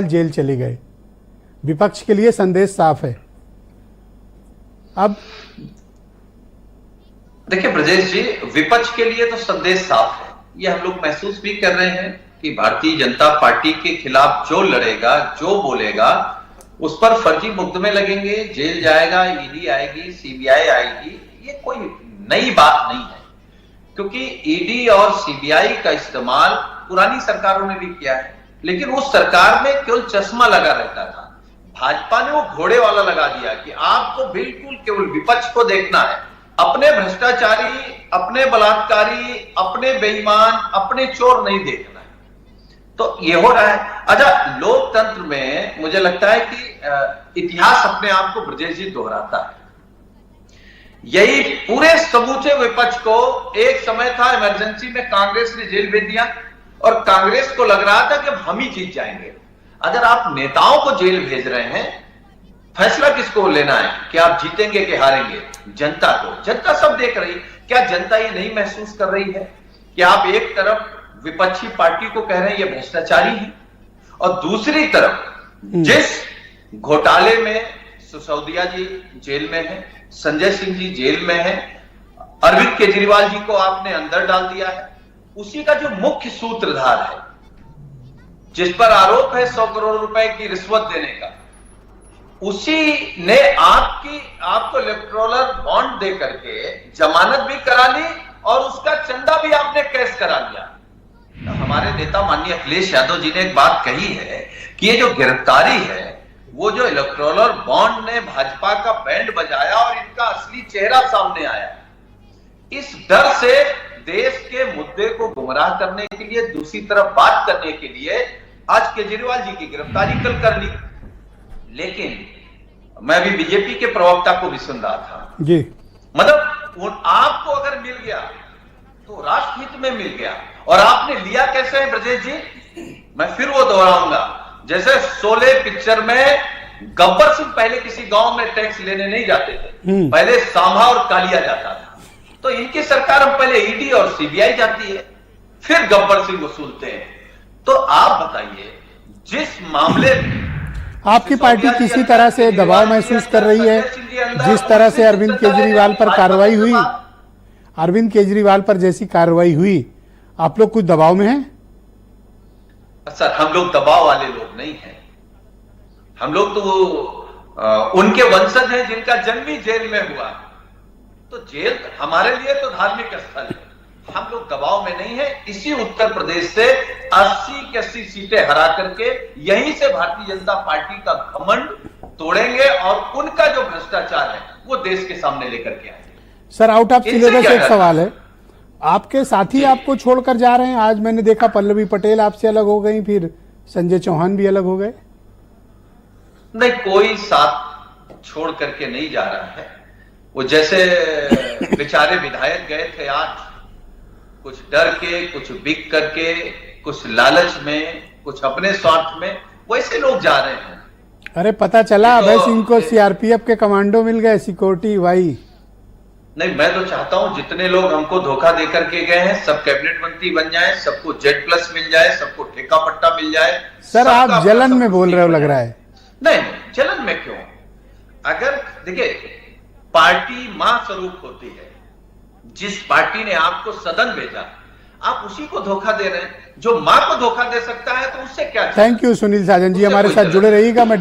Jail चले गए। विपक्ष के लिए संदेश साफ है। अब देखिए ब्रजेश जी, विपक्ष के लिए तो संदेश साफ है। ये हम लोग महसूस भी कर रहे हैं कि भारतीय जनता पार्टी के खिलाफ जो लड़ेगा, जो बोलेगा, उस पर फर्जी मुकदमे लगेंगे, जेल जाएगा, ईडी आएगी, सीबीआई आएगी। ये कोई नई बात नहीं है, क्योंकि ईडी और सीबीआई का इस्तेमाल पुरानी सरकारों ने भी किया है, लेकिन उस सरकार में केवल चश्मा लगा रहता था। भाजपा ने वो घोड़े वाला लगा दिया कि आपको बिल्कुल केवल विपक्ष को देखना है, अपने भ्रष्टाचारी, अपने बलात्कारी, अपने बेईमान, अपने चोर नहीं देखना है। तो ये हो रहा है। अच्छा, लोकतंत्र में मुझे लगता है कि इतिहास अपने आप को ब्रजेश जी दोहराता है। यही पूरे समूचे विपक्ष को एक समय था, इमरजेंसी में कांग्रेस ने जेल भेज दिया और कांग्रेस को लग रहा था कि अब हम ही जीत जाएंगे। अगर आप नेताओं को जेल भेज रहे हैं, फैसला किसको लेना है कि आप जीतेंगे कि हारेंगे? जनता को। जनता सब देख रही। क्या जनता ये नहीं महसूस कर रही है कि आप एक तरफ विपक्षी पार्टी को कह रहे हैं ये भ्रष्टाचारी है, और दूसरी तरफ जिस घोटाले में सिसोदिया जी जेल में है, संजय सिंह जी जेल में है, अरविंद केजरीवाल जी को आपने अंदर डाल दिया है, उसी का जो मुख्य सूत्रधार है, जिस पर आरोप है 100 करोड़ रुपए की रिश्वत देने का, उसी ने आपको इलेक्टोरल बॉन्ड दे करके जमानत भी करा ली और उसका चंदा भी आपने कैश करा लिया। तो हमारे नेता माननीय अखिलेश यादव जी ने एक बात कही है कि ये जो गिरफ्तारी है, वो जो इलेक्टोरल बॉन्ड ने भाजपा का बैंड बजाया और इनका असली चेहरा सामने आया। इस डर से देश के मुद्दे को गुमराह करने के लिए, दूसरी तरफ बात करने के लिए आज केजरीवाल जी की गिरफ्तारी कल कर ली। लेकिन मैं भी बीजेपी के प्रवक्ता को भी सुन रहा था जी, मतलब आपको अगर मिल गया तो राष्ट्रहित में मिल गया, और आपने लिया कैसे है ब्रजेश जी? मैं फिर वो दोहराऊंगा, जैसे शोले पिक्चर में गब्बर सिंह पहले किसी गांव में टैक्स लेने नहीं जाते थे, पहले सांभा और कालिया जाता था। तो इनकी सरकार हम पहले ईडी और सीबीआई जाती है, फिर गब्बर सिंह वसूलते हैं। तो आप बताइए, जिस मामले में आपकी पार्टी किसी तरह से दबाव महसूस कर रही है, जिस तरह से अरविंद केजरीवाल पर कार्रवाई हुई, अरविंद केजरीवाल पर जैसी कार्रवाई हुई, आप लोग कुछ दबाव में हैं? सर, हम लोग दबाव वाले लोग नहीं हैं। हम लोग तो उनके वंशज हैं जिनका जन्म ही जेल में हुआ। तो जेल हमारे लिए तो धार्मिक स्थल है। हम लोग दबाव में नहीं है। इसी उत्तर प्रदेश से 80 की 80 सीटें हरा करके यहीं से भारतीय जनता पार्टी का घमंड तोड़ेंगे और उनका जो भ्रष्टाचार है वो देश के सामने लेकर के आएंगे। सर, आउट ऑफ सिलेबस एक सवाल है, आपके साथी आपको छोड़कर जा रहे हैं। आज मैंने देखा पल्लवी पटेल आपसे अलग हो गई, फिर संजय चौहान भी अलग हो गए। नहीं, कोई साथ छोड़ करके नहीं जा रहा है। वो जैसे बेचारे विधायक गए थे आज, कुछ डर के, कुछ बिक करके, कुछ लालच में, कुछ अपने स्वार्थ में, वैसे लोग जा रहे हैं। अरे पता चला अभय सिंह को सीआरपीएफ के कमांडो मिल गए, सिक्योरिटी भाई। नहीं, मैं तो चाहता हूं जितने लोग हमको धोखा दे करके गए हैं सब कैबिनेट मंत्री बन जाए, सबको Z+ मिल जाए, सबको ठेका पट्टा मिल जाए। सर, आप जलन में बोल रहे हो लग रहा है। नहीं, जलन में क्यों? अगर देखिए, पार्टी मां स्वरूप होती है। जिस पार्टी ने आपको सदन भेजा, आप उसी को धोखा दे रहे हैं। जो मां को धोखा दे सकता है तो उससे क्या? थैंक यू सुनील साजन जी, हमारे साथ जुड़े रहिएगा। मैं